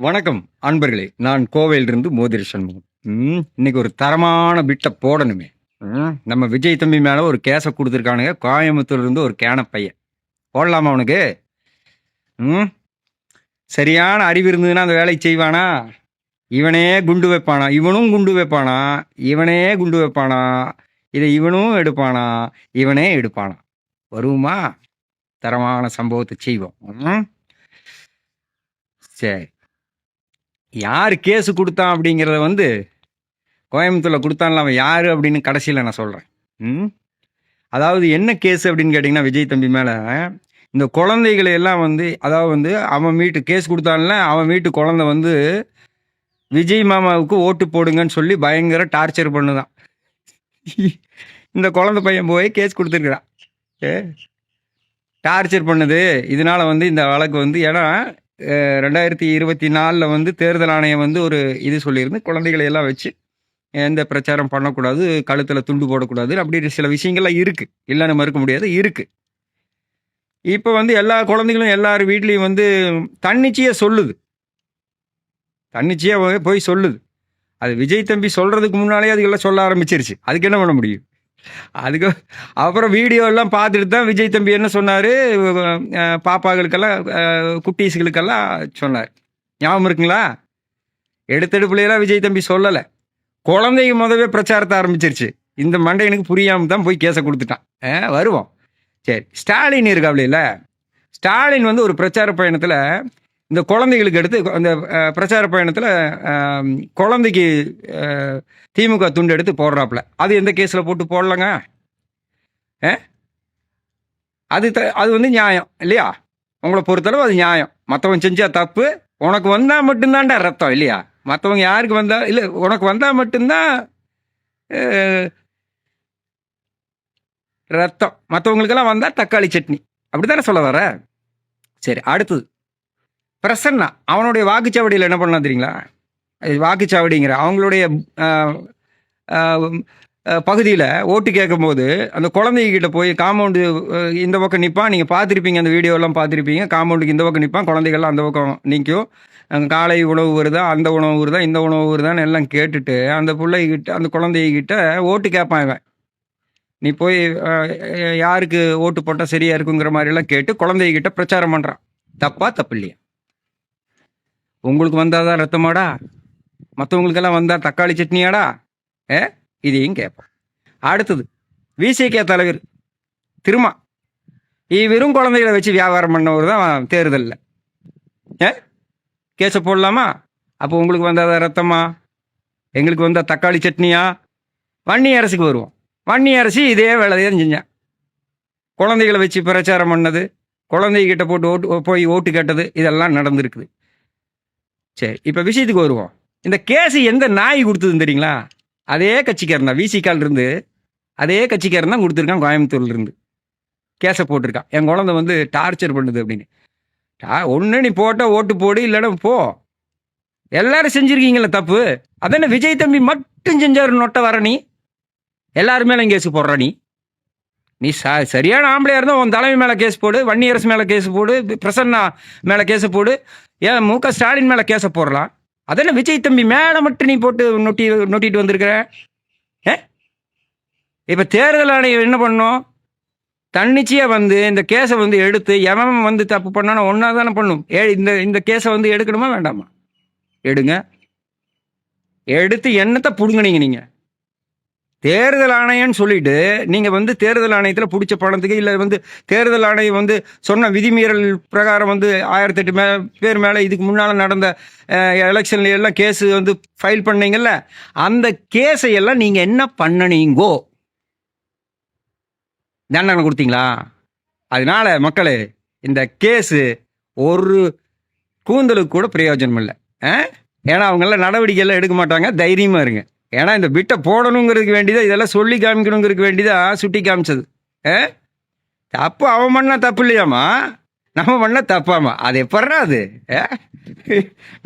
வணக்கம் அன்பர்களே, நான் கோவையிலிருந்து மோதிர சண்முகம். இன்னைக்கு ஒரு தரமான பிட்ட போடணுமே. நம்ம விஜய் தம்பி மேல ஒரு கேஸ குடுத்துருக்கானுங்க. கோயம்புத்தூர்ல இருந்து ஒரு கேன பையன். போடலாமா அவனுக்கு? ம். சரியான அறிவு இருந்ததுன்னா அந்த வேலையை செய்வானா? இவனே குண்டு வைப்பானா? இவனும் குண்டு வைப்பானா? இவனே குண்டு வைப்பானா? இதை இவனும் எடுப்பானா? இவனே எடுப்பானா? வருமா? தரமான சம்பவத்தை செய்வோம். சரி. யார் கேஸ் கொடுத்தான் அப்படிங்கிறத வந்து கோயம்புத்தூர்ல கொடுத்தான்ல அவன் யாரு அப்படின்னு கடைசியில் நான் சொல்றேன். அதாவது என்ன கேஸ் அப்படின்னு கேட்டிங்கன்னா, விஜய் தம்பி மேல இந்த குழந்தைகளை எல்லாம் வந்து, அதாவது வந்து அவன் வீட்டு கேஸ் கொடுத்தான்ல, அவன் வீட்டு குழந்தை வந்து விஜய் மாமாவுக்கு ஓட்டு போடுங்கன்னு சொல்லி பயங்கர டார்ச்சர் பண்ணுதான். இந்த குழந்தை பையன் போய் கேஸ் கொடுத்துருக்கிறான். டார்ச்சர் பண்ணுது. இதனால வந்து இந்த வழக்கு வந்து, ஏன்னா 2024 வந்து தேர்தல் ஆணையம் வந்து ஒரு இது சொல்லியிருந்து, குழந்தைகளை எல்லாம் வச்சு எந்த பிரச்சாரம் பண்ணக்கூடாது, கழுத்தில் துண்டு போடக்கூடாது, அப்படி சில விஷயங்கள்லாம் இருக்கு. இல்லைன்னு மறுக்க முடியாது, இருக்கு. இப்போ வந்து எல்லா குழந்தைகளும் எல்லார் வீட்லேயும் வந்து தன்னிச்சையாக சொல்லுது, தன்னிச்சையாக போய் சொல்லுது. அது விஜய் தம்பி சொல்றதுக்கு முன்னாலே அதுக்கெல்லாம் சொல்ல ஆரம்பிச்சிருச்சு. அதுக்கு என்ன பண்ண முடியும்? அதுக்கு அப்புறம் வீடியோ எல்லாம் பார்த்துட்டு தான் விஜய் தம்பி என்ன சொன்னார், பாப்பாக்களுக்கெல்லாம் குட்டீஸுகளுக்கெல்லாம் சொன்னார். ஞாபகம் இருக்குங்களா? எடுத்தெடுப்புலையெல்லாம் விஜய் தம்பி சொல்லலை. குழந்தைங்க முதவே பிரச்சாரத்தை ஆரம்பிச்சிருச்சு. இந்த மண்டையனுக்கு புரியாமல் தான் போய் கேஸை கொடுத்துட்டான். வருவோம். சரி, ஸ்டாலின் இருக்காப்ல, ஸ்டாலின் வந்து ஒரு பிரச்சார பயணத்தில் இந்த குழந்தைகளுக்கு எடுத்து அந்த பிரச்சார பயணத்தில் குழந்தைக்கு திமுக துண்டு எடுத்து போடுறாப்புல. அது எந்த கேஸில் போட்டு போடலங்க? அது வந்து நியாயம் இல்லையா? உங்களை பொறுத்தளவு அது நியாயம். மற்றவன் செஞ்சா தப்பு, உனக்கு வந்தால் மட்டும்தான்டா ரத்தம் இல்லையா? மற்றவங்க யாருக்கு வந்தா இல்லை, உனக்கு வந்தால் மட்டும்தான் ரத்தம். மற்றவங்களுக்கெல்லாம் வந்தால் தக்காளி சட்னி. அப்படி தானே சொல்ல வர? சரி, அடுத்தது பிரசன்னா. அவனுடைய வாக்குச்சாவடியில் என்ன பண்ணலாம் தெரியுங்களா? வாக்குச்சாவடிங்கிற அவங்களுடைய பகுதியில் ஓட்டு கேட்கும் போது அந்த குழந்தைகிட்ட போய் காம்பவுண்டு இந்த பக்கம் நிற்பான். நீங்கள் பார்த்துருப்பீங்க, அந்த வீடியோலாம் பார்த்துருப்பீங்க. காம்பவுண்டுக்கு இந்த பக்கம் நிற்பான், குழந்தைகள்லாம் அந்த பக்கம் நிற்கும். காலை உணவு வருதா, அந்த உணவு வருதா, இந்த உணவு வருதான்னு எல்லாம் கேட்டுட்டு அந்த பிள்ளைகிட்ட, அந்த குழந்தைகிட்ட ஓட்டு கேட்பான் இவன். நீ போய் யாருக்கு ஓட்டு போட்டால் சரியா இருக்குங்கிற மாதிரிலாம் கேட்டு குழந்தைகிட்ட பிரச்சாரம் பண்ணுறான். தப்பா? தப்பு இல்லையா? உங்களுக்கு வந்தாதான் ரத்தமாடா, மற்றவங்களுக்கெல்லாம் வந்தா தக்காளி சட்னியாடா? இதையும் கேட்போம். அடுத்தது விசிகே தலைவர் திருமா. வெறும் குழந்தைகளை வச்சு வியாபாரம் பண்ணவர் தான் தேர்தலில். கேஸை போடலாமா? அப்போ உங்களுக்கு வந்தாதான் ரத்தமா, எங்களுக்கு வந்தா தக்காளி சட்னியா? வன்னி அரசுக்கு வருவோம். வன்னி அரசு இதே வேலையை செஞ்சான். குழந்தைகளை வச்சு பிரச்சாரம் பண்ணது, குழந்தைகிட்ட போட்டு போய் ஓட்டு கேட்டது, இதெல்லாம் நடந்திருக்குது. சரி, இப்போ விஷயத்துக்கு வருவோம். இந்த கேஸ் எந்த நாய் கொடுத்ததுன்னு தெரியுங்களா? அதே கட்சிக்காரன் தான். விசிகால் இருந்து அதே கட்சிக்காரன் தான் கொடுத்துருக்கான். கோயம்புத்தூர்ல இருந்து கேஸை போட்டிருக்கான். என் குழந்தை வந்து டார்ச்சர் பண்ணுது அப்படின்னு. ஒன்று நீ போட்ட ஓட்டு போடு, இல்லைன்னா போ. எல்லாரும் செஞ்சிருக்கீங்களா தப்பு? அதானே விஜய் தம்பி மட்டும் செஞ்சாரு நொட்ட வர நீ? எல்லாரும் மேலே கேஸ் போடுற நீ சரியான ஆம்பளையா இருந்தால் உன் தலைமை மேலே கேஸ் போடு, வன்னி அரசு மேலே கேஸ் போடு, பிரசன்னா மேலே கேஸை போடு, ஏன் முக ஸ்டாலின் மேலே கேஸை போடலாம். அதெல்லாம் விஜய் தம்பி மேலே மட்டும் நீ போட்டு நொட்டிட்டு வந்திருக்கிற. இப்போ தேர்தல் ஆணையம் என்ன பண்ணும்? தன்னிச்சையாக வந்து இந்த கேஸை வந்து எடுத்து எவன் வந்து தப்பு பண்ணானோ ஒன்றா தானே பண்ணும். இந்த கேஸை வந்து எடுக்கணுமா வேண்டாமா? எடுங்க. எடுத்து என்னத்தை பிடுங்கினீங்க நீங்கள்? தேர்தல் ஆணையம்னு சொல்லிட்டு நீங்கள் வந்து தேர்தல் ஆணையத்தில் பிடிச்ச பணத்துக்கு, இல்லை வந்து தேர்தல் ஆணையம் வந்து சொன்ன விதிமீறல் பிரகாரம் வந்து 1008 பேர் மேலே இதுக்கு முன்னால் நடந்த எலெக்ஷன்ல எல்லாம் கேஸு வந்து ஃபைல் பண்ணீங்கல்ல, அந்த கேஸை எல்லாம் நீங்கள் என்ன பண்ணனீங்கோ? தண்டனை கொடுத்தீங்களா? அதனால மக்களே, இந்த கேஸு ஒரு கூந்தலுக்கு கூட பிரயோஜனம் இல்லை. ஏன்னா அவங்கெல்லாம் நடவடிக்கையெல்லாம் எடுக்க மாட்டாங்க. தைரியமாக இருங்க. ஏன்னா இந்த பிட்டை போடணுங்கிறதுக்கு வேண்டியதான், இதெல்லாம் சொல்லி காமிக்கணுங்கிறதுக்கு வேண்டியதான் சுட்டி காமிச்சது. தப்பு அவன் பண்ணால் தப்பு இல்லையாமா, நம்ம பண்ணால் தப்பாமா? அது எப்பட்றா அது?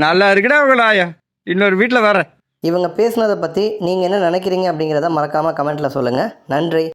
நல்லா இருக்குடா அவங்களாயா. இன்னொரு வீட்டில் வரேன். இவங்க பேசுனதை பற்றி நீங்கள் என்ன நினைக்கிறீங்க அப்படிங்கிறத மறக்காமல் கமெண்ட்டில் சொல்லுங்கள். நன்றி.